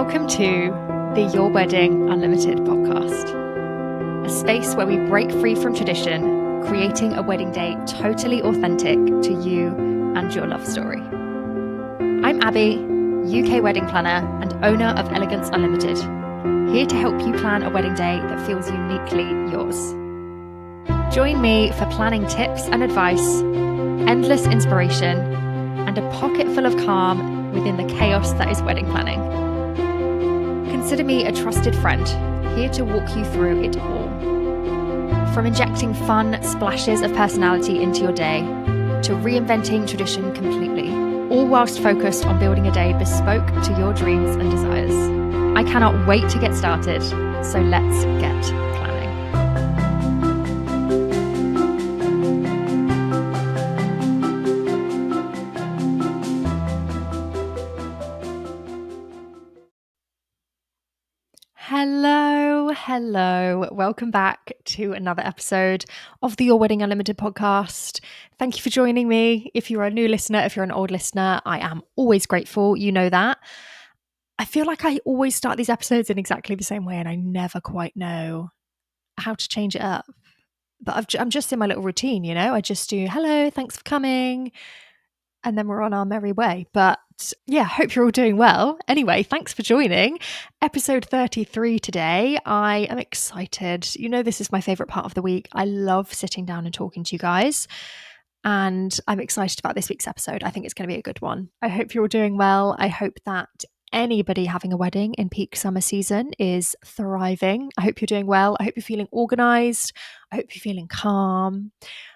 Welcome to the Your Wedding Unlimited podcast, a space where we break free from tradition, creating a wedding day totally authentic to you and your love story. I'm Abby, UK wedding planner and owner of Elegance Unlimited, here to help you plan a wedding day that feels uniquely yours. Join me for planning tips and advice, endless inspiration, and a pocket full of calm within the chaos that is wedding planning. Consider me a trusted friend, here to walk you through it all. From injecting fun splashes of personality into your day, to reinventing tradition completely, all whilst focused on building a day bespoke to your dreams and desires. I cannot wait to get started, so let's get planning. Hello. Welcome back to another episode of the Your Wedding Unlimited podcast. Thank you for joining me. If you're a new listener, if you're an old listener, I am always grateful. You know that. I feel like I always start these episodes in exactly the same way and I never quite know how to change it up. But I'm just in my little routine, you know? I just do, hello, thanks for coming. And then we're on our merry way. But yeah, hope you're all doing well. Anyway, thanks for joining. Episode 33 today. I am excited. You know, this is my favorite part of the week. I love sitting down and talking to you guys. And I'm excited about this week's episode. I think it's going to be a good one. I hope you're all doing well. I hope that anybody having a wedding in peak summer season is thriving. I hope you're doing well. I hope you're feeling organized. I hope you're feeling calm.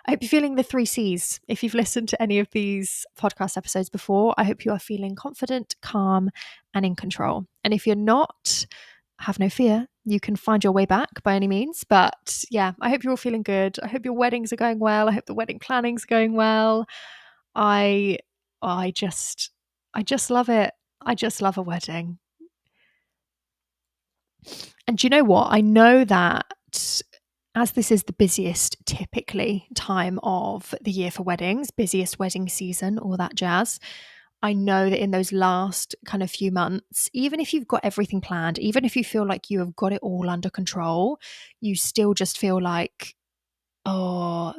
I hope you're feeling the 3 C's. If you've listened to any of these podcast episodes before, I hope you are feeling confident, calm, and in control. And if you're not, have no fear. You can find your way back by any means. But yeah, I hope you're all feeling good. I hope your weddings are going well. I hope the wedding planning's going well. I just love it. I just love a wedding. And do you know what? I know that as this is the busiest, typically, time of the year for weddings, busiest wedding season, all that jazz, I know that in those last kind of few months, even if you've got everything planned, even if you feel like you have got it all under control, you still just feel like, oh,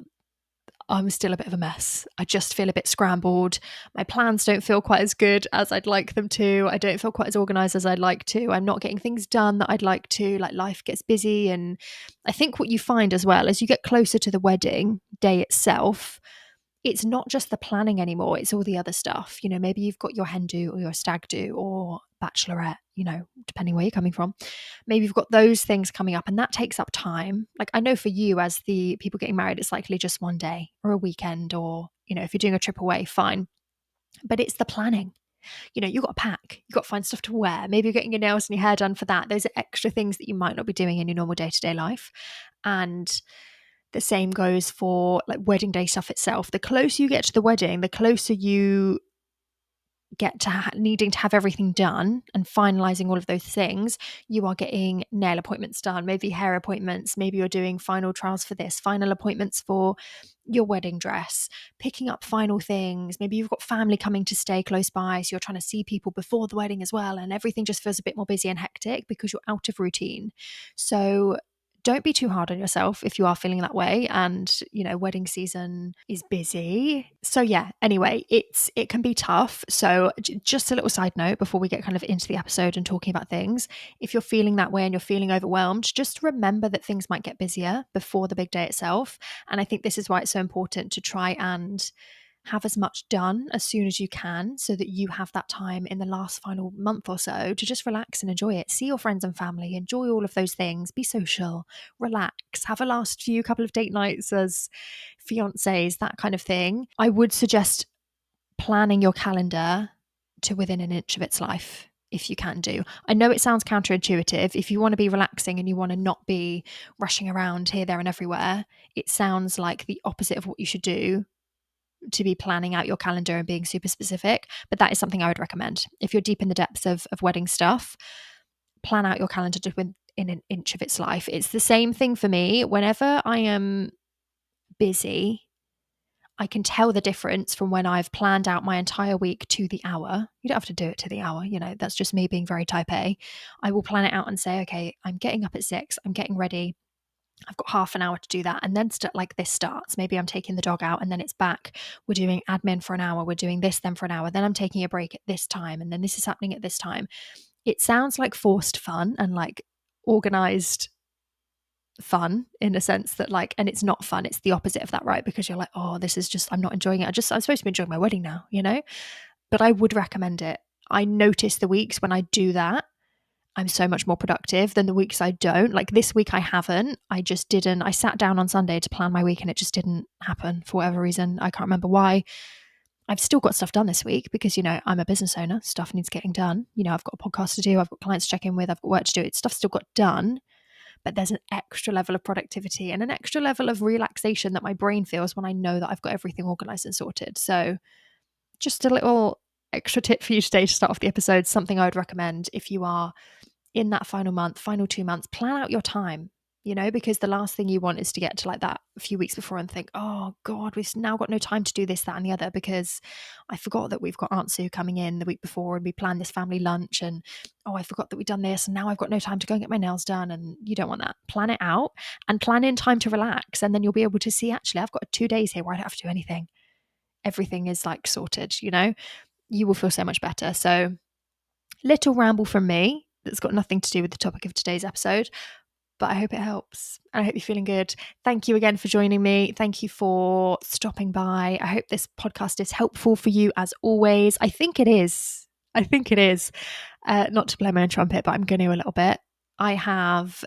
I'm still a bit of a mess. I just feel a bit scrambled. My plans don't feel quite as good as I'd like them to. I don't feel quite as organized as I'd like to. I'm not getting things done that I'd like to. Like, life gets busy. And I think what you find as well, as you get closer to the wedding day itself, it's not just the planning anymore, it's all the other stuff. You know, maybe you've got your hen do or your stag do or bachelorette, you know, depending where you're coming from. Maybe you've got those things coming up and that takes up time. Like, I know for you, as the people getting married, it's likely just one day or a weekend, or, you know, if you're doing a trip away, fine. But it's the planning. You know, you've got to pack, you've got to find stuff to wear. Maybe you're getting your nails and your hair done for that. Those are extra things that you might not be doing in your normal day-to-day life. And the same goes for like wedding day stuff itself. The closer you get to the wedding, the closer you get to needing to have everything done and finalizing all of those things. You are getting nail appointments done, maybe hair appointments, maybe you're doing final trials for this, final appointments for your wedding dress, picking up final things. Maybe you've got family coming to stay close by, so you're trying to see people before the wedding as well, and everything just feels a bit more busy and hectic because you're out of routine. So don't be too hard on yourself if you are feeling that way, and you know, wedding season is busy. So yeah, anyway, it can be tough. So just a little side note before we get kind of into the episode and talking about things, if you're feeling that way and you're feeling overwhelmed, just remember that things might get busier before the big day itself. And I think this is why it's so important to try and have as much done as soon as you can, so that you have that time in the last final month or so to just relax and enjoy it. See your friends and family, enjoy all of those things, be social, relax, have a last few couple of date nights as fiancés, that kind of thing. I would suggest planning your calendar to within an inch of its life, if you can do. I know it sounds counterintuitive. If you want to be relaxing and you want to not be rushing around here, there, and everywhere, it sounds like the opposite of what you should do, to be planning out your calendar and being super specific. But that is something I would recommend. If you're deep in the depths of wedding stuff, plan out your calendar to within an inch of its life. It's the same thing for me. Whenever I am busy, I can tell the difference from when I've planned out my entire week to the hour. You don't have to do it to the hour, that's just me being very type A. I will plan it out and say, okay, I'm getting up at 6, I'm getting ready. I've got half an hour to do that. And then this starts. Maybe I'm taking the dog out and then it's back. We're doing admin for an hour. We're doing this then for an hour. Then I'm taking a break at this time. And then this is happening at this time. It sounds like forced fun and like organized fun in a sense that and it's not fun. It's the opposite of that, right? Because you're like, oh, this is just, I'm not enjoying it. I'm supposed to be enjoying my wedding now, But I would recommend it. I notice the weeks when I do that, I'm so much more productive than the weeks I don't. Like this week I haven't. I just didn't. I sat down on Sunday to plan my week and it just didn't happen for whatever reason. I can't remember why. I've still got stuff done this week because, I'm a business owner. Stuff needs getting done. I've got a podcast to do. I've got clients to check in with. I've got work to do. Stuff's still got done. But there's an extra level of productivity and an extra level of relaxation that my brain feels when I know that I've got everything organized and sorted. So just a little extra tip for you today to start off the episode. Something I would recommend if you are in that final month, final 2 months, plan out your time, because the last thing you want is to get to that a few weeks before and think, oh God, we've now got no time to do this, that, and the other because I forgot that we've got Aunt Sue coming in the week before and we planned this family lunch and, oh, I forgot that we've done this and now I've got no time to go and get my nails done. And you don't want that. Plan it out and plan in time to relax. And then you'll be able to see, actually, I've got 2 days here where I don't have to do anything. Everything is sorted, you will feel so much better. So little ramble from me that's got nothing to do with the topic of today's episode, but I hope it helps. And I hope you're feeling good. Thank you again for joining me. Thank you for stopping by. I hope this podcast is helpful for you as always. I think it is. Not to blow my own trumpet, but I'm going to a little bit. I have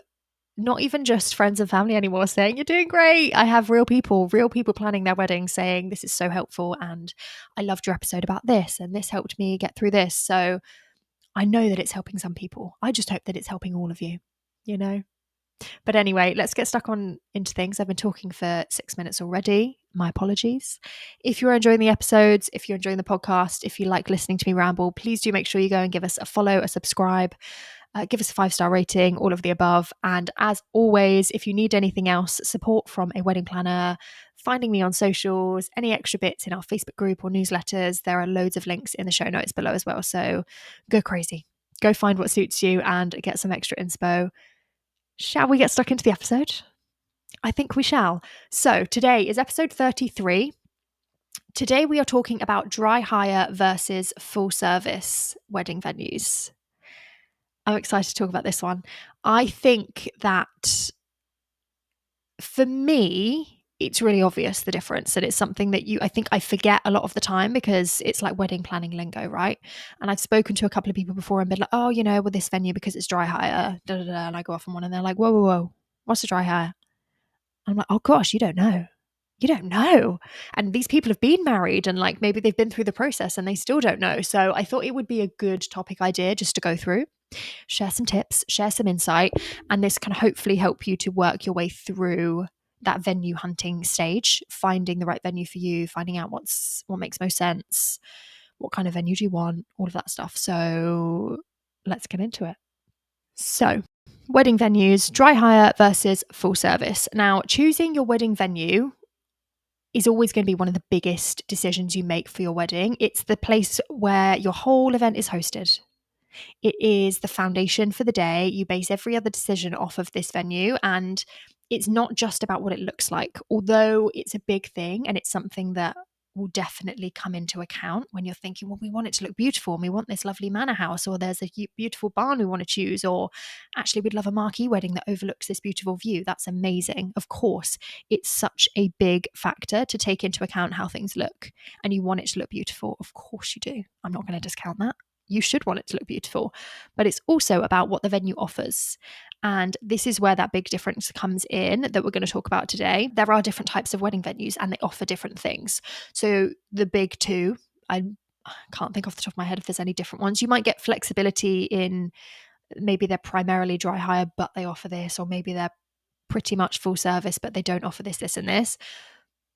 not even just friends and family anymore saying, you're doing great. I have real people planning their wedding saying, this is so helpful. And I loved your episode about this. And this helped me get through this. So I know that it's helping some people. I just hope that it's helping all of you, But anyway, let's get stuck on into things. I've been talking for 6 minutes already. My apologies. If you're enjoying the episodes, if you're enjoying the podcast, if you like listening to me ramble, please do make sure you go and give us a follow, a subscribe, give us a 5-star rating, all of the above. And as always, if you need anything else, support from a wedding planner, finding me on socials, any extra bits in our Facebook group or newsletters, there are loads of links in the show notes below as well. So go crazy. Go find what suits you and get some extra inspo. Shall we get stuck into the episode? I think we shall. So today is episode 33. Today we are talking about dry hire versus full service wedding venues. I'm excited to talk about this one. I think that for me, it's really obvious the difference, and it's something that I think I forget a lot of the time because it's like wedding planning lingo, right? And I've spoken to a couple of people before and been like, oh, with this venue because it's dry hire, da da da, and I go off on one and they're like, whoa, whoa, whoa, what's a dry hire? And I'm like, oh gosh, you don't know. And these people have been married and maybe they've been through the process and they still don't know. So I thought it would be a good topic idea just to go through, share some tips, share some insight, and this can hopefully help you to work your way through that venue hunting stage, finding the right venue for you, finding out what makes most sense, what kind of venue do you want, all of that stuff. So let's get into it. So wedding venues, dry hire versus full service. Now, choosing your wedding venue is always going to be one of the biggest decisions you make for your wedding. It's the place where your whole event is hosted. It is the foundation for the day. You base every other decision off of this venue, and it's not just about what it looks like, although it's a big thing and it's something that will definitely come into account when you're thinking, well, we want it to look beautiful and we want this lovely manor house, or there's a beautiful barn we want to choose, or actually we'd love a marquee wedding that overlooks this beautiful view. That's amazing. Of course, it's such a big factor to take into account how things look, and you want it to look beautiful. Of course you do. I'm not going to discount that. You should want it to look beautiful, but it's also about what the venue offers. And this is where that big difference comes in that we're going to talk about today. There are different types of wedding venues and they offer different things. So the big two, I can't think off the top of my head if there's any different ones. You might get flexibility in maybe they're primarily dry hire, but they offer this, or maybe they're pretty much full service, but they don't offer this, this, and this.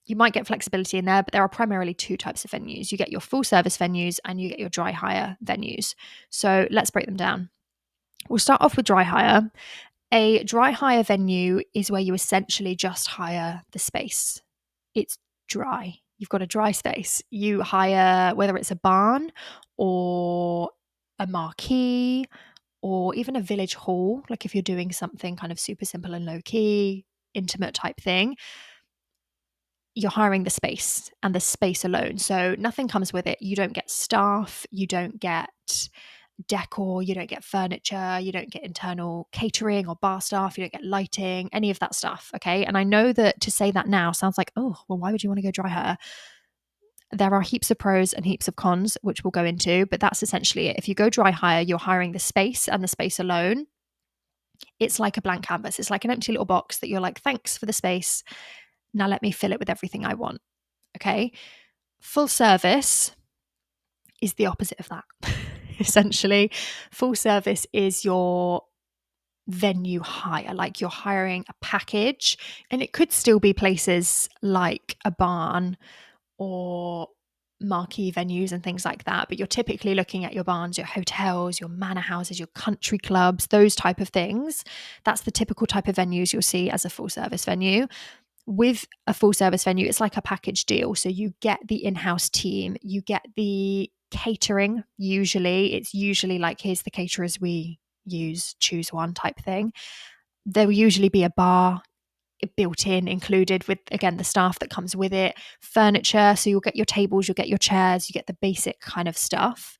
You might get flexibility in there, but there are primarily two types of venues. You get your full service venues and you get your dry hire venues. So let's break them down. We'll start off with dry hire. A dry hire venue is where you essentially just hire the space. It's dry. You've got a dry space. You hire, whether it's a barn or a marquee or even a village hall, like if you're doing something kind of super simple and low key, intimate type thing, you're hiring the space and the space alone. So nothing comes with it. You don't get staff, you don't get decor, you don't get furniture, you don't get internal catering or bar staff, you don't get lighting, any of that stuff. Okay. And I know that to say that now sounds like, oh, well, why would you want to go dry hire? There are heaps of pros and heaps of cons, which we'll go into, but that's essentially it. If you go dry hire, you're hiring the space and the space alone. It's like a blank canvas. It's like an empty little box that you're like, thanks for the space. Now let me fill it with everything I want. Okay. Full service is the opposite of that. Essentially, full service is your venue hire, like you're hiring a package, and it could still be places like a barn or marquee venues and things like that, but you're typically looking at your barns, your hotels, your manor houses, your country clubs, those type of things. That's the typical type of venues you'll see as a full service venue. With a full service venue, it's like a package deal. So you get the in-house team, you get the catering. Usually it's usually like, here's the caterers we use, choose one type thing. There will usually be a bar built in, included with, again, the staff that comes with it, furniture. So you'll get your tables, you'll get your chairs, you get the basic kind of stuff.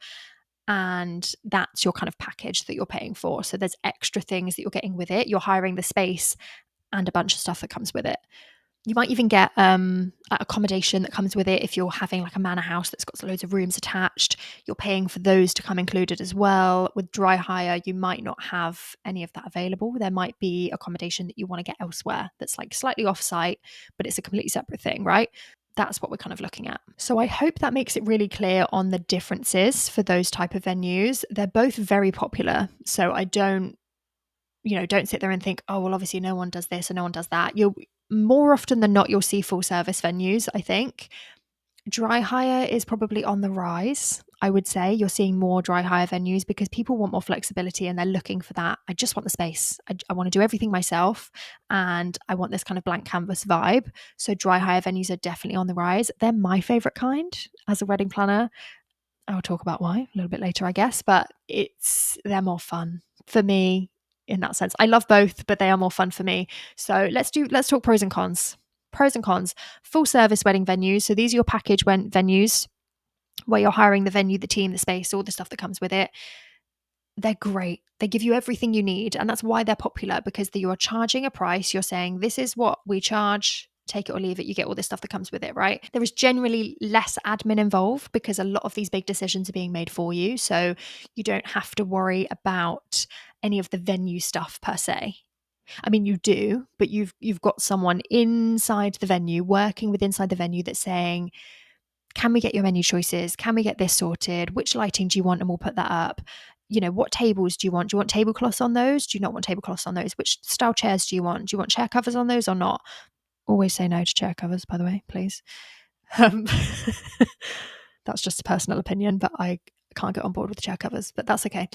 And that's your kind of package that you're paying for. So there's extra things that you're getting with it. You're hiring the space and a bunch of stuff that comes with it. You might even get accommodation that comes with it. If you're having like a manor house that's got loads of rooms attached, you're paying for those to come included as well. With dry hire, you might not have any of that available. There might be accommodation that you want to get elsewhere that's like slightly off-site, but it's a completely separate thing, right? That's what we're kind of looking at. So I hope that makes it really clear on the differences for those type of venues. They're both very popular. So I don't sit there and think, oh, well, obviously no one does this and no one does that. You'll more often than not, you'll see full service venues, I think. Dry hire is probably on the rise, I would say. You're seeing more dry hire venues because people want more flexibility and they're looking for that. I just want the space. I want to do everything myself and I want this kind of blank canvas vibe. So dry hire venues are definitely on the rise. They're my favorite kind as a wedding planner. I'll talk about why a little bit later, I guess, but they're more fun for me in that sense. I love both, but they are more fun for me. So let's talk pros and cons. Pros and cons. Full service wedding venues. So these are your package venues where you're hiring the venue, the team, the space, all the stuff that comes with it. They're great. They give you everything you need. And that's why they're popular, because you are charging a price. You're saying, this is what we charge. Take it or leave it. You get all this stuff that comes with it, right? There is generally less admin involved because a lot of these big decisions are being made for you. So you don't have to worry about any of the venue stuff per se. I mean, you do, but you've got someone inside the venue, working with inside the venue, that's saying, can we get your menu choices? Can we get this sorted? Which lighting do you want? And we'll put that up. What tables do you want? Do you want tablecloths on those? Do you not want tablecloths on those? Which style chairs do you want? Do you want chair covers on those or not? Always say no to chair covers, by the way, please. That's just a personal opinion, but I can't get on board with chair covers, but that's okay.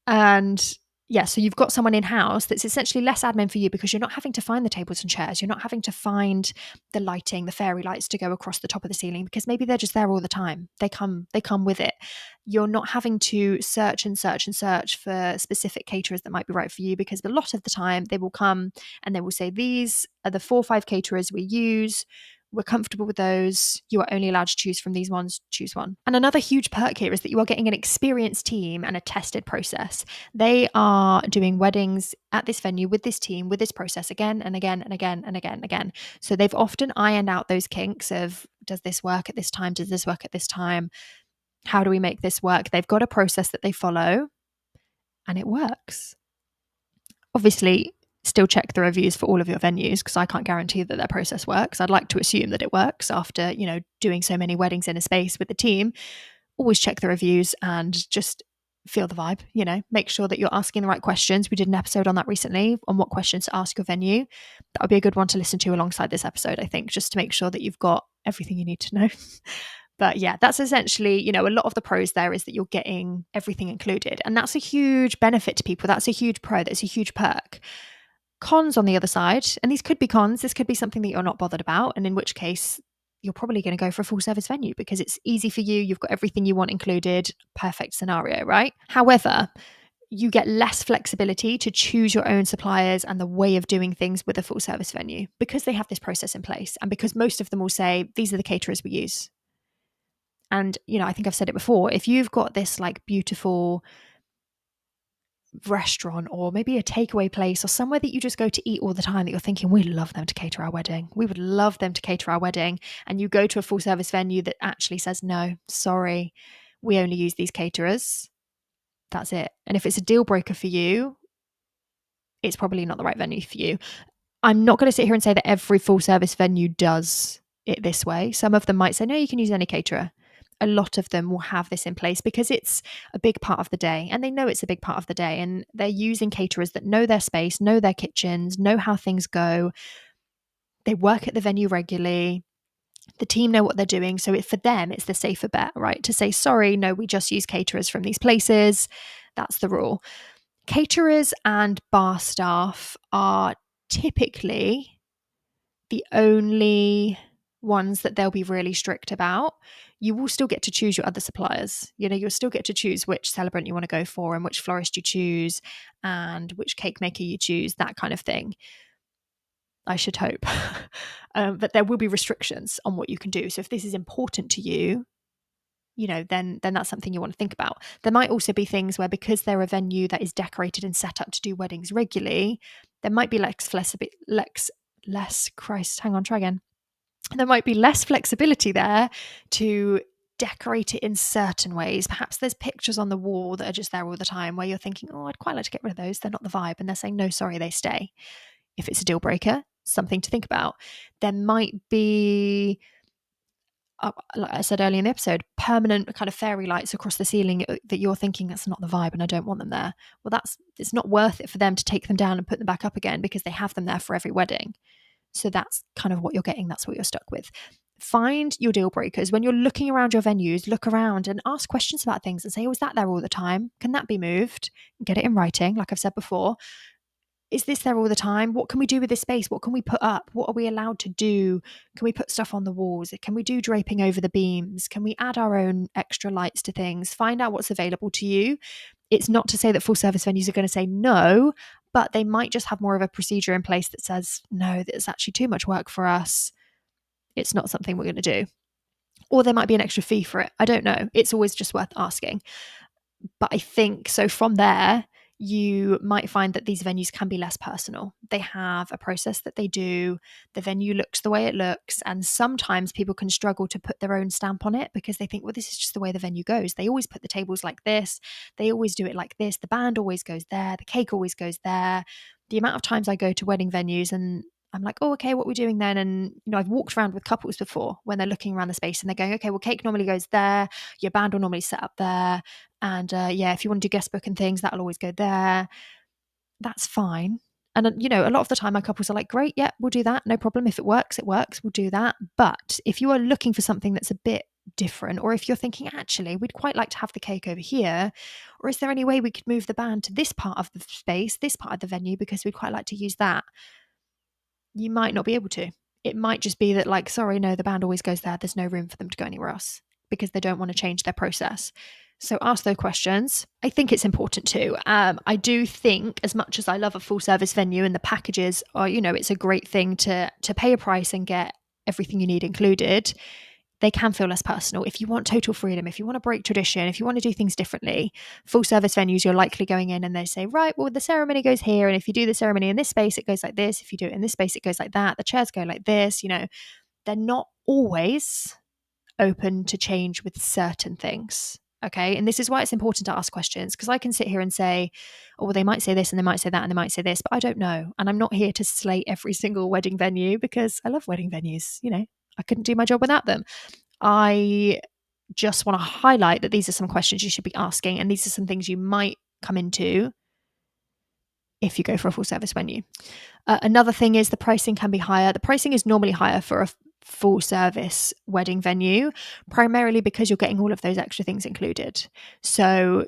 And yeah, so you've got someone in-house that's essentially less admin for you because you're not having to find the tables and chairs. You're not having to find the lighting, the fairy lights to go across the top of the ceiling because maybe they're just there all the time. They come with it. You're not having to search and search and search for specific caterers that might be right for you, because a lot of the time they will come and they will say, these are the 4 or 5 caterers we use. We're comfortable with those. You are only allowed to choose from these ones. Choose one. And another huge perk here is that you are getting an experienced team and a tested process. They are doing weddings at this venue with this team, with this process again and again and again and again and again. So they've often ironed out those kinks of, does this work at this time? Does this work at this time? How do we make this work? They've got a process that they follow and it works. Obviously, still check the reviews for all of your venues because I can't guarantee that their process works. I'd like to assume that it works after, doing so many weddings in a space with the team. Always check the reviews and just feel the vibe, make sure that you're asking the right questions. We did an episode on that recently, on what questions to ask your venue. That would be a good one to listen to alongside this episode, I think, just to make sure that you've got everything you need to know. But yeah, that's essentially, a lot of the pros there is that you're getting everything included. And that's a huge benefit to people. That's a huge pro. That's a huge perk. Cons on the other side, and these could be cons, this could be something that you're not bothered about, and in which case you're probably going to go for a full service venue because it's easy for you. You've got everything you want included. Perfect scenario, right? However, you get less flexibility to choose your own suppliers and the way of doing things with a full service venue because they have this process in place and because most of them will say, these are the caterers we use. And, I think I've said it before, if you've got this like beautiful restaurant or maybe a takeaway place or somewhere that you just go to eat all the time that you're thinking, we'd love them to cater our wedding. We would love them to cater our wedding. And you go to a full service venue that actually says, no, sorry, we only use these caterers. That's it. And if it's a deal breaker for you, it's probably not the right venue for you. I'm not going to sit here and say that every full service venue does it this way. Some of them might say, no, you can use any caterer. A lot of them will have this in place because it's a big part of the day and they know it's a big part of the day and they're using caterers that know their space, know their kitchens, know how things go. They work at the venue regularly. The team know what they're doing. So for them, it's the safer bet, right? To say, sorry, no, we just use caterers from these places. That's the rule. Caterers and bar staff are typically the only ones that they'll be really strict about. You will still get to choose your other suppliers. You'll still get to choose which celebrant you want to go for and which florist you choose and which cake maker you choose, that kind of thing. I should hope. But there will be restrictions on what you can do. So if this is important to you, then that's something you want to think about. There might also be things where because they're a venue that is decorated and set up to do weddings regularly, there might be There might be less flexibility there to decorate it in certain ways. Perhaps there's pictures on the wall that are just there all the time where you're thinking, oh, I'd quite like to get rid of those. They're not the vibe. And they're saying, no, sorry, they stay. If it's a deal breaker, something to think about. There might be, like I said earlier in the episode, permanent kind of fairy lights across the ceiling that you're thinking that's not the vibe and I don't want them there. Well, it's not worth it for them to take them down and put them back up again because they have them there for every wedding. So that's kind of what you're getting. That's what you're stuck with. Find your deal breakers. When you're looking around your venues, look around and ask questions about things and say, oh, is that there all the time? Can that be moved? Get it in writing, like I've said before. Is this there all the time? What can we do with this space? What can we put up? What are we allowed to do? Can we put stuff on the walls? Can we do draping over the beams? Can we add our own extra lights to things? Find out what's available to you. It's not to say that full service venues are going to say no, but they might just have more of a procedure in place that says, no, that's actually too much work for us. It's not something we're going to do. Or there might be an extra fee for it. I don't know. It's always just worth asking. But I think, so from there, you might find that these venues can be less personal. They have a process that they do. The venue looks the way it looks. And sometimes people can struggle to put their own stamp on it because they think, well, this is just the way the venue goes. They always put the tables like this. They always do it like this. The band always goes there. The cake always goes there. The amount of times I go to wedding venues and I'm like, oh, okay, what are we doing then? And, I've walked around with couples before when they're looking around the space and they're going, okay, well, cake normally goes there. Your band will normally set up there. And if you want to do guest book and things, that'll always go there. That's fine. And, a lot of the time my couples are like, great, yeah, we'll do that. No problem. If it works, we'll do that. But if you are looking for something that's a bit different, or if you're thinking, actually, we'd quite like to have the cake over here, or is there any way we could move the band to this part of the space, this part of the venue, because we'd quite like to use that, you might not be able to. It might just be that, like, sorry, no, the band always goes there. There's no room for them to go anywhere else because they don't want to change their process. So ask those questions. I think it's important too. I do think, as much as I love a full service venue and the packages are, it's a great thing to pay a price and get everything you need included, they can feel less personal. If you want total freedom, if you want to break tradition, if you want to do things differently, full service venues, you're likely going in and they say, right, well, the ceremony goes here. And if you do the ceremony in this space, it goes like this. If you do it in this space, it goes like that. The chairs go like this. They're not always open to change with certain things. Okay. And this is why it's important to ask questions, because I can sit here and say, oh, well, they might say this and they might say that and they might say this, but I don't know. And I'm not here to slate every single wedding venue because I love wedding venues. I couldn't do my job without them. I just want to highlight that these are some questions you should be asking, and these are some things you might come into if you go for a full service venue. Another thing is the pricing can be higher. The pricing is normally higher for a full service wedding venue, primarily because you're getting all of those extra things included. So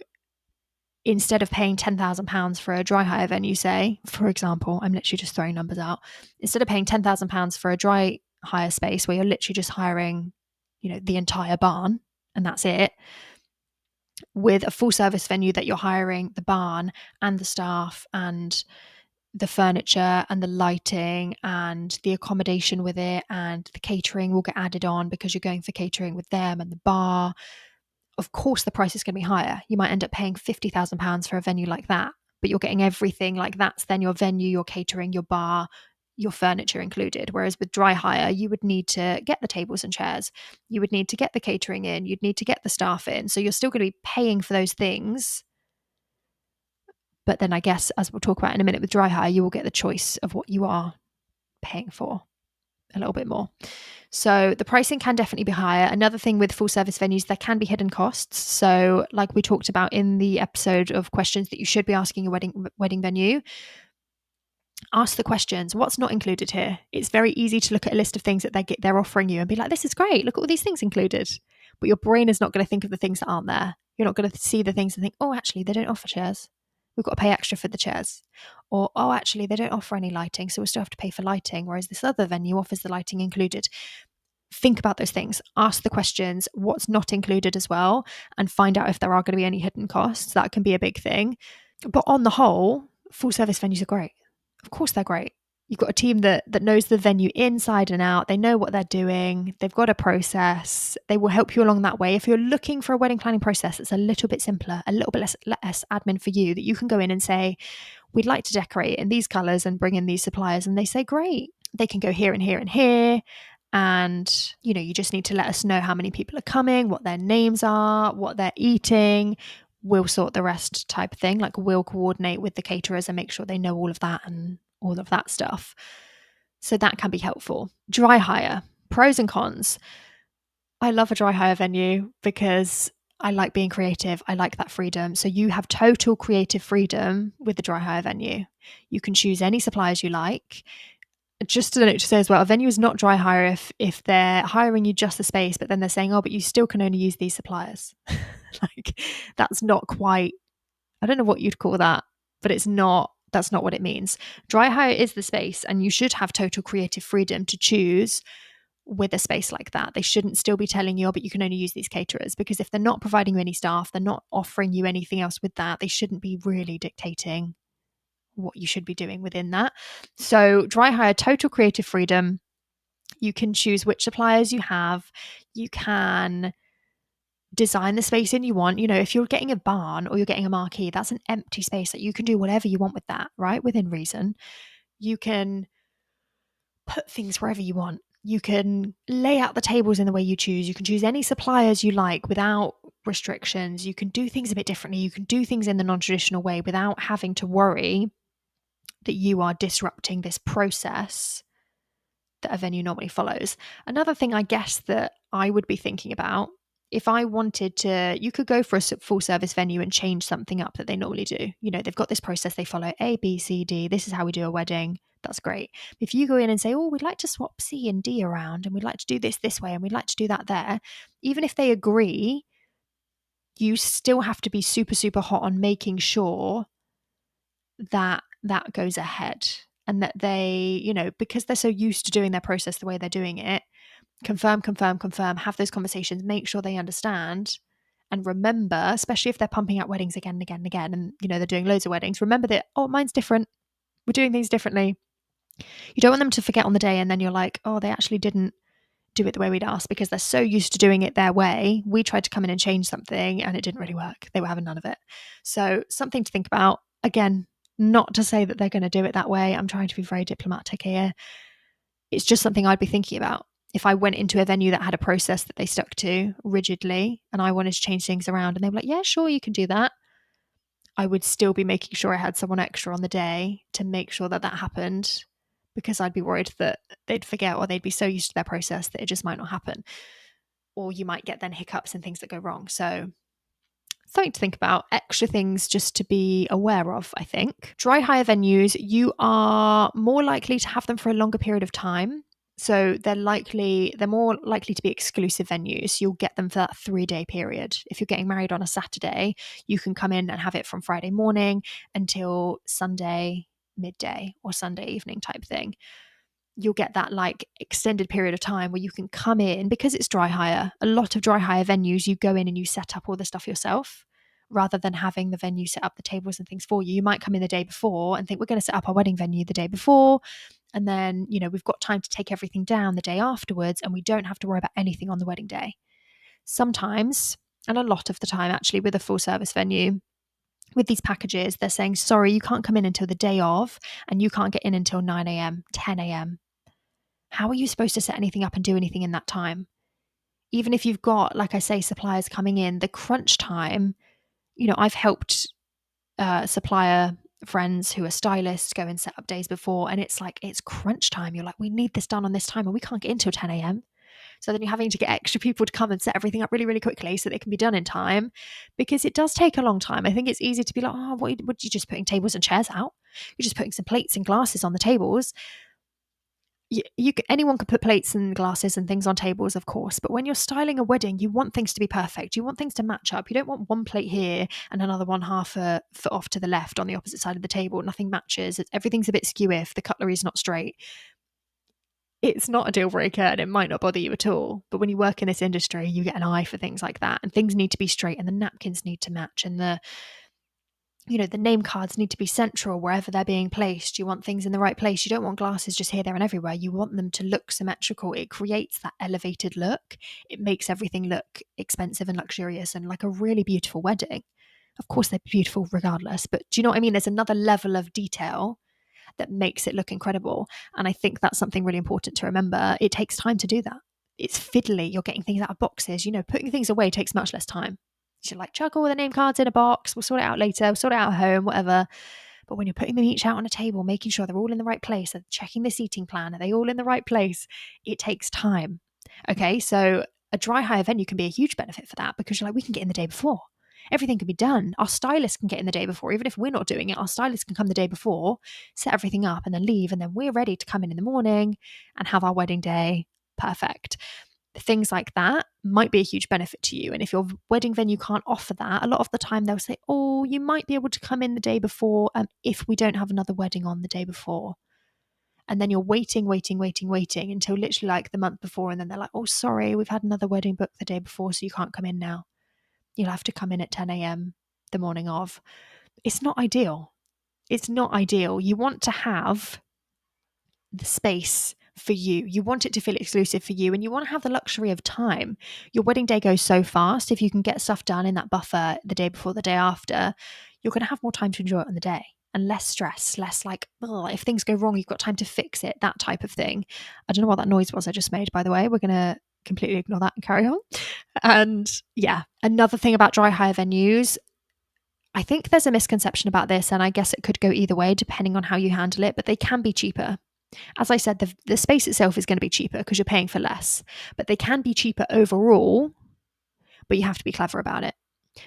instead of paying £10,000 for a dry hire venue, say, for example, I'm literally just throwing numbers out. Instead of paying £10,000 for a dry hire space where you're literally just hiring, the entire barn and that's it, with a full service venue that you're hiring the barn and the staff and the furniture and the lighting and the accommodation with it, and the catering will get added on because you're going for catering with them and the bar. Of course, the price is going to be higher. You might end up paying £50,000 for a venue like that, but you're getting everything. Like, that's then your venue, your catering, your bar, your furniture included. Whereas with dry hire, you would need to get the tables and chairs, you would need to get the catering in, you'd need to get the staff in. So you're still going to be paying for those things. But then I guess, as we'll talk about in a minute with dry hire, you will get the choice of what you are paying for a little bit more. So the pricing can definitely be higher. Another thing with full service venues, there can be hidden costs. So like we talked about in the episode of questions that you should be asking a wedding venue, ask the questions, what's not included here? It's very easy to look at a list of things that they're offering you and be like, this is great, look at all these things included. But your brain is not going to think of the things that aren't there. You're not going to see the things and think, oh, actually, they don't offer chairs. We've got to pay extra for the chairs. Or, oh, actually, they don't offer any lighting, so we'll still have to pay for lighting, whereas this other venue offers the lighting included. Think about those things. Ask the questions, what's not included as well, and find out if there are going to be any hidden costs. That can be a big thing. But on the whole, full service venues are great. Of course they're great. You've got a team that knows the venue inside and out. They know what they're doing. They've got a process. They will help you along that way. If you're looking for a wedding planning process that's a little bit simpler, a little bit less admin for you, that you can go in and say, we'd like to decorate in these colours and bring in these suppliers. And they say, great. They can go here and here and here. And, you just need to let us know how many people are coming, what their names are, what they're eating. We'll sort the rest type of thing. Like, we'll coordinate with the caterers and make sure they know all of that and all of that stuff. So that can be helpful. Dry hire, pros and cons. I love a dry hire venue because I like being creative. I like that freedom. So you have total creative freedom with the dry hire venue. You can choose any suppliers you like. Just to say as well, a venue is not dry hire if they're hiring you just the space, but then they're saying, oh, but you still can only use these suppliers. Like, that's not quite, I don't know what you'd call that, but that's not what it means. Dry hire is the space, and you should have total creative freedom to choose with a space like that. They shouldn't still be telling you, oh, but you can only use these caterers, because if they're not providing you any staff, they're not offering you anything else with that, they shouldn't be really dictating what you should be doing within that. So dry hire, total creative freedom. You can choose which suppliers you have. You can design the space in you want. If you're getting a barn or you're getting a marquee, that's an empty space that you can do whatever you want with that, right? Within reason. You can put things wherever you want. You can lay out the tables in the way you choose. You can choose any suppliers you like without restrictions. You can do things a bit differently. You can do things in the non-traditional way without having to worry that you are disrupting this process that a venue normally follows. Another thing, I guess, that I would be thinking about, if I wanted to, you could go for a full service venue and change something up that they normally do. They've got this process, they follow A, B, C, D. This is how we do a wedding. That's great. If you go in and say, oh, we'd like to swap C and D around, and we'd like to do this way, and we'd like to do that there, even if they agree, you still have to be super, super hot on making sure that that goes ahead, and that they, because they're so used to doing their process the way they're doing it, confirm, have those conversations, make sure they understand, and remember, especially if they're pumping out weddings again and again and again, and they're doing loads of weddings, remember that, oh, mine's different, we're doing things differently. You don't want them to forget on the day, and then you're like, oh, they actually didn't do it the way we'd asked, because they're so used to doing it their way. We tried to come in and change something and it didn't really work. They were having none of it. So something to think about. Again, not to say that they're going to do it that way. I'm trying to be very diplomatic here. It's just something I'd be thinking about. If I went into a venue that had a process that they stuck to rigidly and I wanted to change things around and they were like, yeah, sure, you can do that, I would still be making sure I had someone extra on the day to make sure that that happened, because I'd be worried that they'd forget, or they'd be so used to their process that it just might not happen. Or you might get then hiccups and things that go wrong. So something to think about, extra things just to be aware of, I think. Dry hire venues, you are more likely to have them for a longer period of time. So they're more likely to be exclusive venues. You'll get them for that 3-day period. If you're getting married on a Saturday, you can come in and have it from Friday morning until Sunday midday or Sunday evening type thing. you'll get that like extended period of time where you can come in because it's dry hire. A lot of dry hire venues, you go in and you set up all the stuff yourself rather than having the venue set up the tables and things for you. You might come in the day before and think we're going to set up our wedding venue the day before. And then, we've got time to take everything down the day afterwards and we don't have to worry about anything on the wedding day. Sometimes, and a lot of the time actually, with a full service venue, with these packages, they're saying, sorry, you can't come in until the day of and you can't get in until 9 a.m., 10 a.m. How are you supposed to set anything up and do anything in that time? Even if you've got, like I say, suppliers coming in, the crunch time, I've helped supplier friends who are stylists go and set up days before, and it's like, it's crunch time. You're like, we need this done on this time and we can't get in till 10 a.m. So then you're having to get extra people to come and set everything up really, really quickly so that it can be done in time, because it does take a long time. I think it's easy to be like, oh, what are you just putting tables and chairs out? You're just putting some plates and glasses on the tables. Anyone can put plates and glasses and things on tables, of course, but when you're styling a wedding, you want things to be perfect. You want things to match up. You don't want one plate here and another one half a foot off to the left on the opposite side of the table. Nothing matches. Everything's a bit skew if the cutlery is not straight. It's not a deal breaker and it might not bother you at all. But when you work in this industry, you get an eye for things like that, and things need to be straight and the napkins need to match, and the name cards need to be central wherever they're being placed. You want things in the right place. You don't want glasses just here, there, and everywhere. You want them to look symmetrical. It creates that elevated look. It makes everything look expensive and luxurious and like a really beautiful wedding. Of course, they're beautiful regardless, but do you know what I mean? There's another level of detail that makes it look incredible. And I think that's something really important to remember. It takes time to do that. It's fiddly. You're getting things out of boxes. Putting things away takes much less time. You're like, chuck all the name cards in a box. We'll sort it out later. We'll sort it out at home, whatever. But when you're putting them each out on a table, making sure they're all in the right place, and checking the seating plan, are they all in the right place? It takes time. Okay, so a dry hire venue can be a huge benefit for that, because you're like, we can get in the day before. Everything can be done. Our stylist can get in the day before. Even if we're not doing it, our stylist can come the day before, set everything up and then leave. And then we're ready to come in the morning and have our wedding day perfect. Things like that might be a huge benefit to you. And if your wedding venue can't offer that, a lot of the time they'll say, oh, you might be able to come in the day before if we don't have another wedding on the day before. And then you're waiting until literally like the month before. And then they're like, oh, sorry, we've had another wedding booked the day before, so you can't come in now. You'll have to come in at 10 a.m. the morning of. It's not ideal. It's not ideal. You want to have the space for you. You want it to feel exclusive for you, and you want to have the luxury of time. Your wedding day goes so fast. If you can get stuff done in that buffer the day before, the day after, you're going to have more time to enjoy it on the day, and less stress, less like, oh, if things go wrong, you've got time to fix it, that type of thing. I don't know what that noise was I just made, by the way. We're going to completely ignore that and carry on. And yeah, another thing about dry hire venues, I think there's a misconception about this, and I guess it could go either way depending on how you handle it, but they can be cheaper. As I said, the space itself is going to be cheaper because you're paying for less, but they can be cheaper overall, but you have to be clever about it.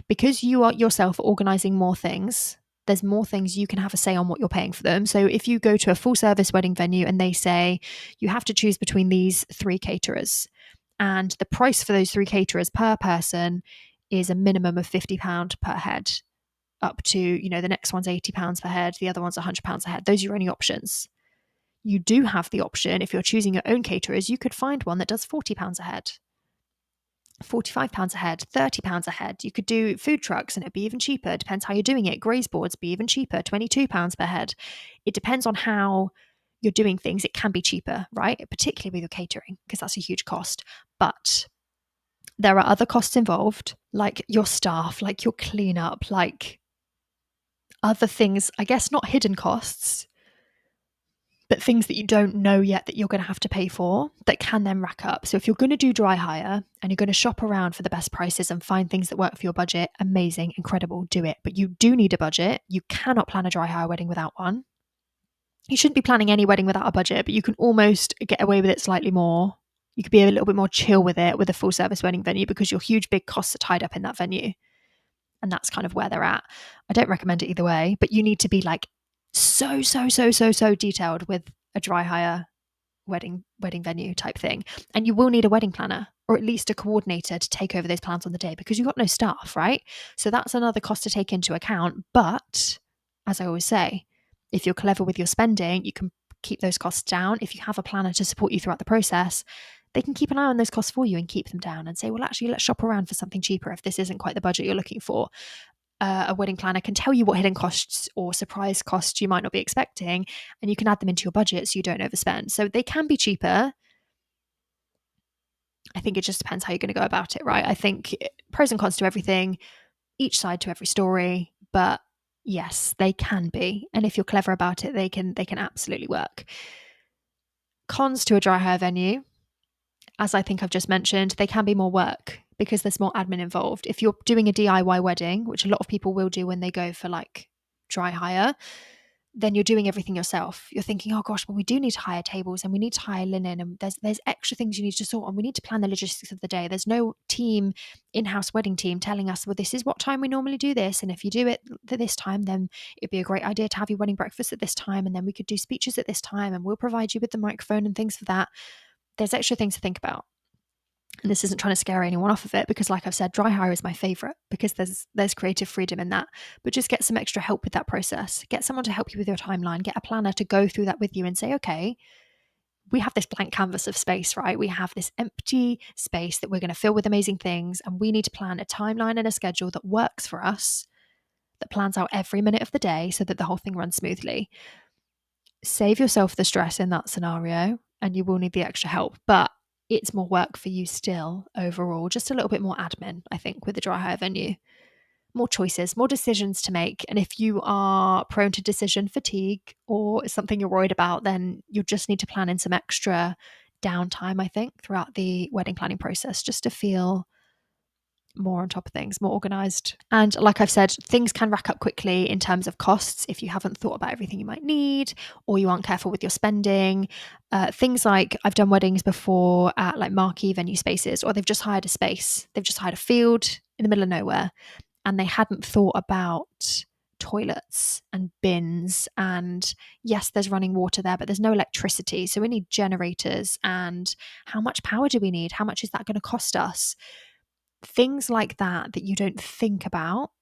Because you are yourself organising more things, there's more things you can have a say on what you're paying for them. So if you go to a full service wedding venue and they say you have to choose between these 3 caterers, and the price for those 3 caterers per person is a minimum of £50 per head, up to, the next one's £80 per head, the other one's £100 a head. Those are your only options. You do have the option, if you're choosing your own caterers, you could find one that does £40 a head, £45 a head, £30 a head. You could do food trucks and it'd be even cheaper. It depends how you're doing it. Graze boards be even cheaper, £22 per head. It depends on how you're doing things. It can be cheaper, right? Particularly with your catering, because that's a huge cost. But there are other costs involved, like your staff, like your cleanup, like other things, I guess not hidden costs, but things that you don't know yet that you're going to have to pay for that can then rack up. So if you're going to do dry hire and you're going to shop around for the best prices and find things that work for your budget, amazing, incredible, do it. But you do need a budget. You cannot plan a dry hire wedding without one. You shouldn't be planning any wedding without a budget, but you can almost get away with it slightly more. You could be a little bit more chill with it with a full service wedding venue, because your huge big costs are tied up in that venue. And that's kind of where they're at. I don't recommend it either way, but you need to be like so detailed with a dry hire wedding venue type thing. And you will need a wedding planner, or at least a coordinator, to take over those plans on the day, because you've got no staff, right? So that's another cost to take into account. But as I always say, if you're clever with your spending, you can keep those costs down. If you have a planner to support you throughout the process, they can keep an eye on those costs for you and keep them down and say, well, actually, let's shop around for something cheaper if this isn't quite the budget you're looking for. A wedding planner can tell you what hidden costs or surprise costs you might not be expecting, and you can add them into your budget so you don't overspend. So they can be cheaper. I think it just depends how you're going to go about it, right? I think pros and cons to everything, each side to every story, but yes, they can be. And if you're clever about it, they can absolutely work. Cons to a dry hire venue, as I think I've just mentioned, they can be more work because there's more admin involved. If you're doing a DIY wedding, which a lot of people will do when they go for like dry hire, then you're doing everything yourself. You're thinking, oh gosh, well, we do need to hire tables and we need to hire linen and there's extra things you need to sort on. We need to plan the logistics of the day. There's no team, in-house wedding team telling us, well, this is what time we normally do this. And if you do it at this time, then it'd be a great idea to have your wedding breakfast at this time. And then we could do speeches at this time and we'll provide you with the microphone and things for that. There's extra things to think about. And this isn't trying to scare anyone off of it because, like I've said, dry hire is my favorite because there's creative freedom in that. But just get some extra help with that process. Get someone to help you with your timeline. Get a planner to go through that with you and say, okay, we have this blank canvas of space, right? We have this empty space that we're going to fill with amazing things. And we need to plan a timeline and a schedule that works for us, that plans out every minute of the day so that the whole thing runs smoothly. Save yourself the stress in that scenario and you will need the extra help. But it's more work for you still overall, just a little bit more admin, I think, with the dry hire venue. More choices, more decisions to make. And if you are prone to decision fatigue or it's something you're worried about, then you'll just need to plan in some extra downtime, I think, throughout the wedding planning process, just to feel more on top of things, more organized. And like I've said, things can rack up quickly in terms of costs if you haven't thought about everything you might need or you aren't careful with your spending. Things like I've done weddings before at like marquee venue spaces, or they've just hired a space, they've just hired a field in the middle of nowhere, and they hadn't thought about toilets and bins. And yes, there's running water there, but there's no electricity. So we need generators. And how much power do we need? How much is that going to cost us? Things like that you don't think about,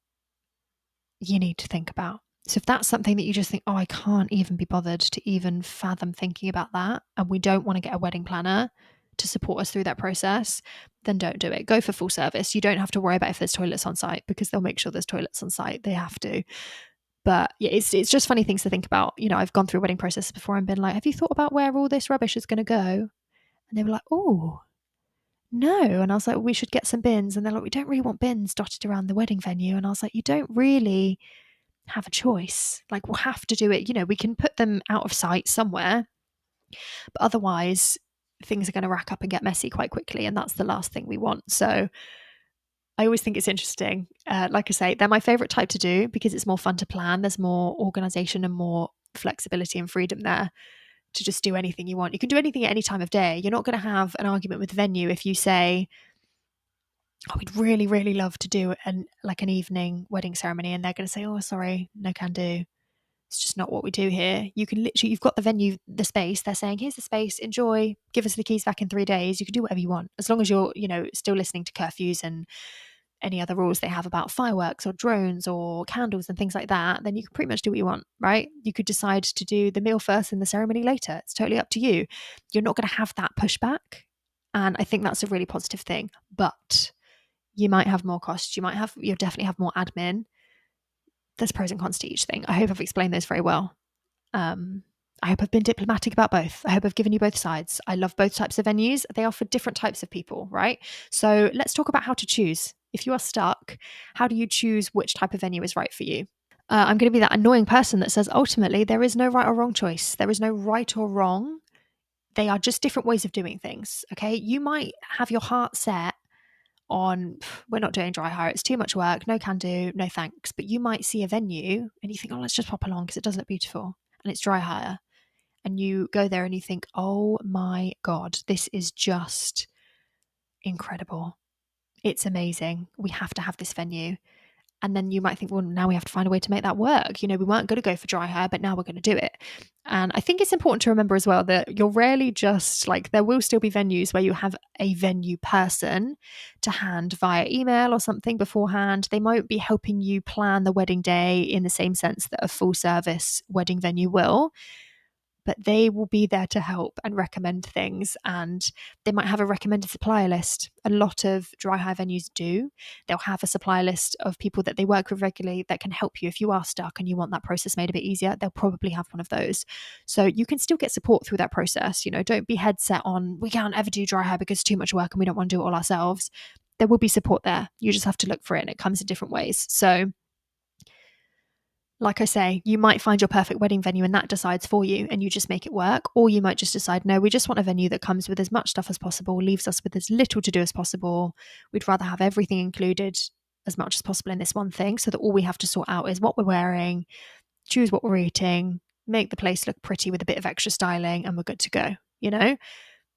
you need to think about. So if that's something that you just think, oh, I can't even be bothered to even fathom thinking about that, and we don't want to get a wedding planner to support us through that process, then don't do it. Go for full service. You don't have to worry about if there's toilets on site because they'll make sure there's toilets on site. They have to. But yeah, it's just funny things to think about. You know, I've gone through wedding processes before and been like, have you thought about where all this rubbish is going to go? And they were like, oh, no. And I was like, we should get some bins. And they're like, we don't really want bins dotted around the wedding venue. And I was like, you don't really have a choice. Like, we'll have to do it. You know, we can put them out of sight somewhere, but otherwise things are going to rack up and get messy quite quickly. And that's the last thing we want. So I always think it's interesting. Like I say, they're my favorite type to do because it's more fun to plan. There's more organization and more flexibility and freedom there to just do anything you want. You can do anything at any time of day. You're not going to have an argument with the venue if you say, oh, we'd really, really love to do an evening wedding ceremony. And they're going to say, oh, sorry, no can do. It's just not what we do here. You can literally, you've got the venue, the space. They're saying, here's the space, enjoy, give us the keys back in 3 days. You can do whatever you want. As long as you're, still listening to curfews and any other rules they have about fireworks or drones or candles and things like that, then you can pretty much do what you want, right? You could decide to do the meal first and the ceremony later. It's totally up to you. You're not going to have that pushback. And I think that's a really positive thing. But you might have more costs. You'll definitely have more admin. There's pros and cons to each thing. I hope I've explained those very well. I hope I've been diplomatic about both. I hope I've given you both sides. I love both types of venues. They are for different types of people, right? So let's talk about how to choose. If you are stuck, how do you choose which type of venue is right for you? I'm going to be that annoying person that says, ultimately, there is no right or wrong choice. There is no right or wrong. They are just different ways of doing things, okay? You might have your heart set on, we're not doing dry hire, it's too much work, no can do, no thanks. But you might see a venue and you think, oh, let's just pop along because it does look beautiful and it's dry hire. And you go there and you think, oh my God, this is just incredible. It's amazing. We have to have this venue. And then you might think, well, now we have to find a way to make that work. We weren't going to go for dry hire, but now we're going to do it. And I think it's important to remember as well that you're rarely just there will still be venues where you have a venue person to hand via email or something beforehand. They might be helping you plan the wedding day in the same sense that a full service wedding venue will. but they will be there to help and recommend things. And they might have a recommended supplier list. A lot of dry hire venues do. They'll have a supplier list of people that they work with regularly that can help you if you are stuck and you want that process made a bit easier. They'll probably have one of those. So you can still get support through that process. Don't be head set on, we can't ever do dry hire because it's too much work and we don't want to do it all ourselves. There will be support there. You just have to look for it, and it comes in different ways. So like I say, you might find your perfect wedding venue and that decides for you and you just make it work. Or you might just decide, no, we just want a venue that comes with as much stuff as possible, leaves us with as little to do as possible. We'd rather have everything included as much as possible in this one thing, so that all we have to sort out is what we're wearing, choose what we're eating, make the place look pretty with a bit of extra styling, and we're good to go.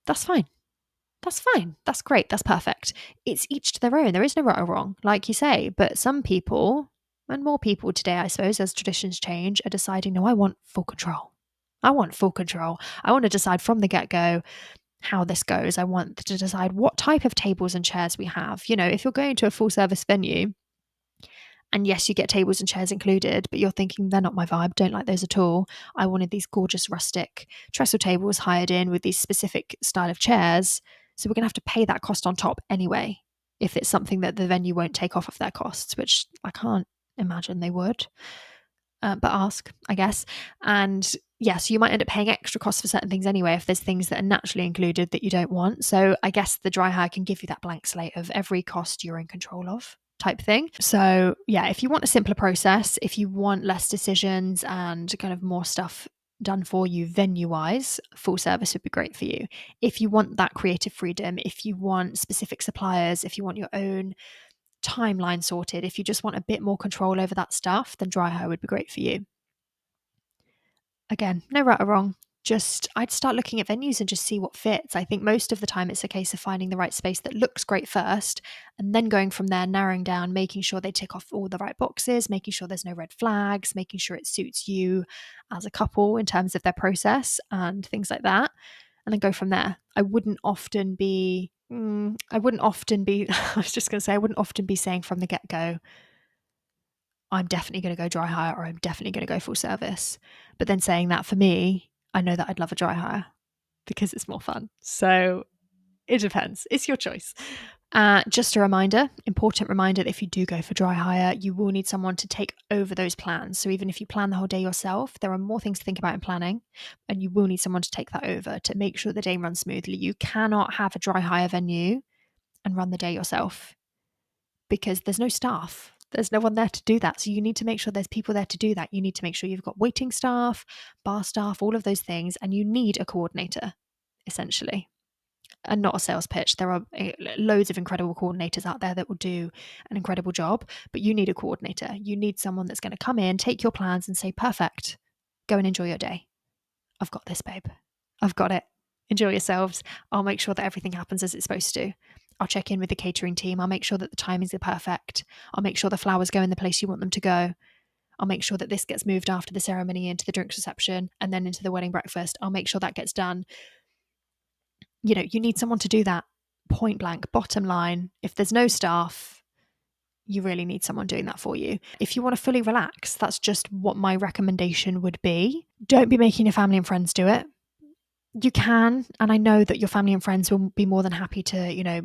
That's fine. That's fine. That's great. That's perfect. It's each to their own. There is no right or wrong, like you say. But some people, and more people today, I suppose, as traditions change, are deciding, no, I want full control. I want full control. I want to decide from the get-go how this goes. I want to decide what type of tables and chairs we have. If you're going to a full service venue, and yes, you get tables and chairs included, but you're thinking, they're not my vibe, don't like those at all. I wanted these gorgeous rustic trestle tables hired in with these specific style of chairs. So we're going to have to pay that cost on top anyway, if it's something that the venue won't take off of their costs, which I can't imagine they would. But ask, I guess. And yes, you might end up paying extra costs for certain things anyway if there's things that are naturally included that you don't want. So I guess the dry hire can give you that blank slate of every cost you're in control of type thing. So yeah, if you want a simpler process, if you want less decisions and kind of more stuff done for you venue wise, full service would be great for you. If you want that creative freedom, if you want specific suppliers, if you want your own timeline sorted, if you just want a bit more control over that stuff, then dry hire would be great for you. Again, no right or wrong. I'd start looking at venues and just see what fits. I think most of the time it's a case of finding the right space that looks great first, and then going from there, narrowing down, making sure they tick off all the right boxes, making sure there's no red flags, making sure it suits you as a couple in terms of their process and things like that, and then go from there. I wouldn't often be I wouldn't often be saying from the get-go, I'm definitely going to go dry hire or I'm definitely going to go full service. But then saying that, for me, I know that I'd love a dry hire because it's more fun. So it depends. It's your choice. Just a reminder, important reminder, that if you do go for dry hire, you will need someone to take over those plans. So even if you plan the whole day yourself, there are more things to think about in planning, and you will need someone to take that over to make sure the day runs smoothly. You cannot have a dry hire venue and run the day yourself because there's no staff. There's no one there to do that. So you need to make sure there's people there to do that. You need to make sure you've got waiting staff, bar staff, all of those things. And you need a coordinator, essentially, and not a sales pitch. There are loads of incredible coordinators out there that will do an incredible job, but you need a coordinator. You need someone that's going to come in, take your plans and say, perfect, go and enjoy your day. I've got this, babe. I've got it. Enjoy yourselves. I'll make sure that everything happens as it's supposed to. I'll check in with the catering team. I'll make sure that the timings are perfect. I'll make sure the flowers go in the place you want them to go. I'll make sure that this gets moved after the ceremony into the drinks reception and then into the wedding breakfast. I'll make sure that gets done. You need someone to do that, point blank, bottom line. If there's no staff, you really need someone doing that for you. If you want to fully relax, that's just what my recommendation would be. Don't be making your family and friends do it. You can, and I know that your family and friends will be more than happy to,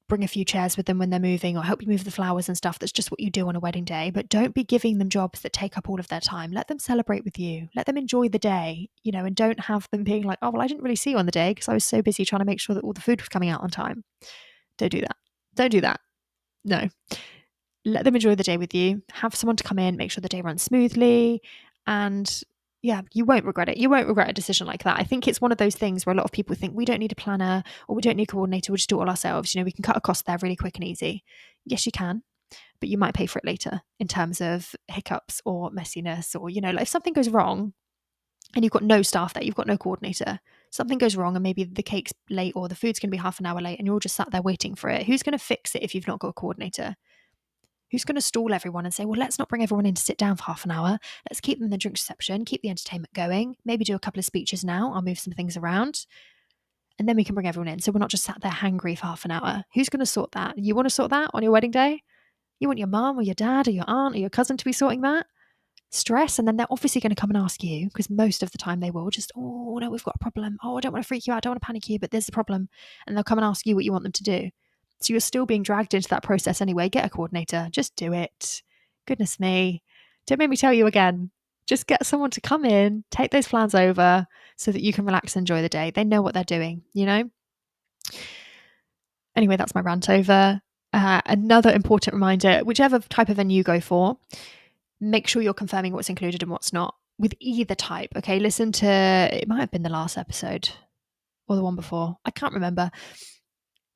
bring a few chairs with them when they're moving or help you move the flowers and stuff. That's just what you do on a wedding day. But don't be giving them jobs that take up all of their time. Let them celebrate with you. Let them enjoy the day, and don't have them being like, oh, well, I didn't really see you on the day because I was so busy trying to make sure that all the food was coming out on time. Don't do that. Don't do that. No. Let them enjoy the day with you. Have someone to come in, make sure the day runs smoothly, and yeah, you won't regret it. You won't regret a decision like that. I think it's one of those things where a lot of people think we don't need a planner or we don't need a coordinator, we'll just do it all ourselves. We can cut a cost there really quick and easy. Yes, you can, but you might pay for it later in terms of hiccups or messiness or, like if something goes wrong and you've got no staff there, you've got no coordinator, something goes wrong and maybe the cake's late or the food's going to be half an hour late and you're all just sat there waiting for it. Who's going to fix it if you've not got a coordinator? Who's going to stall everyone and say, well, let's not bring everyone in to sit down for half an hour. Let's keep them in the drink reception, keep the entertainment going, maybe do a couple of speeches now. I'll move some things around and then we can bring everyone in. So we're not just sat there hangry for half an hour. Who's going to sort that? You want to sort that on your wedding day? You want your mum or your dad or your aunt or your cousin to be sorting that? stress, and then they're obviously going to come and ask you, because most of the time they will just, oh no, we've got a problem. Oh, I don't want to freak you out. I don't want to panic you, but there's a problem. And they'll come and ask you what you want them to do. So you're still being dragged into that process anyway. Get a coordinator. Just do it. Goodness me. Don't make me tell you again. Just get someone to come in, take those plans over so that you can relax and enjoy the day. They know what they're doing, you know? Anyway, that's my rant over. Another important reminder, whichever type of venue you go for, make sure you're confirming what's included and what's not with either type. Okay, listen to, it might have been the last episode or the one before. I can't remember.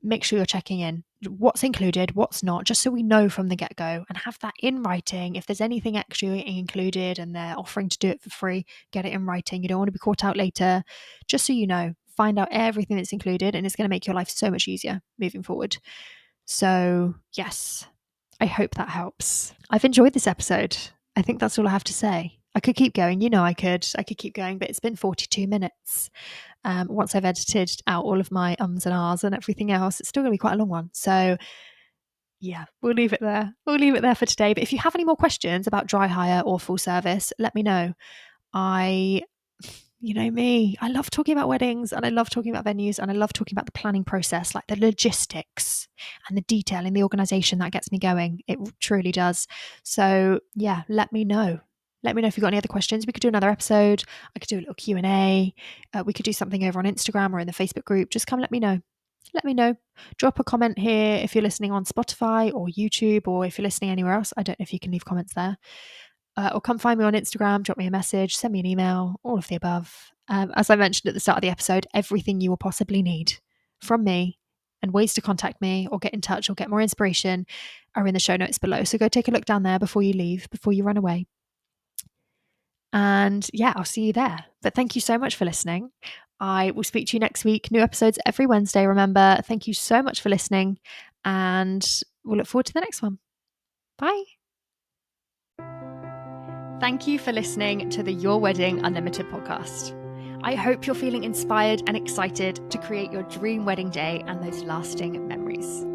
Make sure you're checking in what's included, what's not, just so we know from the get-go, and have that in writing. If there's anything extra included and they're offering to do it for free, get it in writing. You don't want to be caught out later, just so you know. Find out everything that's included, and it's going to make your life so much easier moving forward. So yes, I hope that helps. I've enjoyed this episode. I think that's all I have to say. I could keep going. You know, I could keep going, but it's been 42 minutes. Once I've edited out all of my ums and ahs and everything else, it's still going to be quite a long one. So yeah, we'll leave it there. We'll leave it there for today. But if you have any more questions about dry hire or full service, let me know. You know me, I love talking about weddings, and I love talking about venues, and I love talking about the planning process, like the logistics and the detail in the organisation. That gets me going. It truly does. So yeah, let me know. Let me know if you've got any other questions. We could do another episode. I could do a little Q&A. We could do something over on Instagram or in the Facebook group. Just come let me know. Let me know. Drop a comment here if you're listening on Spotify or YouTube, or if you're listening anywhere else. I don't know if you can leave comments there. Or come find me on Instagram, drop me a message, send me an email, all of the above. As I mentioned at the start of the episode, everything you will possibly need from me and ways to contact me or get in touch or get more inspiration are in the show notes below. So go take a look down there before you leave, before you run away. And yeah, I'll see you there. But thank you so much for listening. I will speak to you next week. New episodes every Wednesday, remember. Thank you so much for listening, and we'll look forward to the next one. Bye. Thank you for listening to the Your Wedding Unlimited podcast. I hope you're feeling inspired and excited to create your dream wedding day and those lasting memories.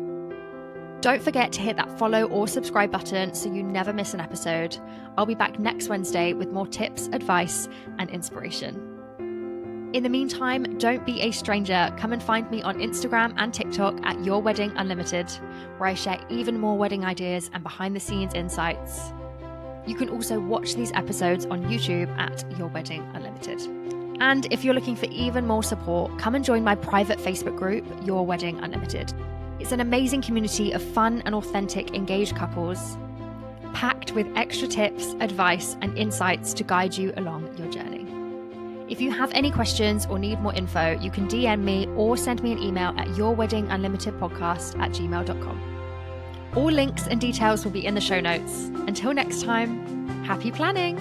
Don't forget to hit that follow or subscribe button so you never miss an episode. I'll be back next Wednesday with more tips, advice, and inspiration. In the meantime, don't be a stranger. Come and find me on Instagram and TikTok at Your Wedding Unlimited, where I share even more wedding ideas and behind-the-scenes insights. You can also watch these episodes on YouTube at Your Wedding Unlimited. And if you're looking for even more support, come and join my private Facebook group, Your Wedding Unlimited. It's an amazing community of fun and authentic engaged couples, packed with extra tips, advice, and insights to guide you along your journey. If you have any questions or need more info, you can DM me or send me an email at yourweddingunlimitedpodcast@gmail.com. All links and details will be in the show notes. Until next time, happy planning!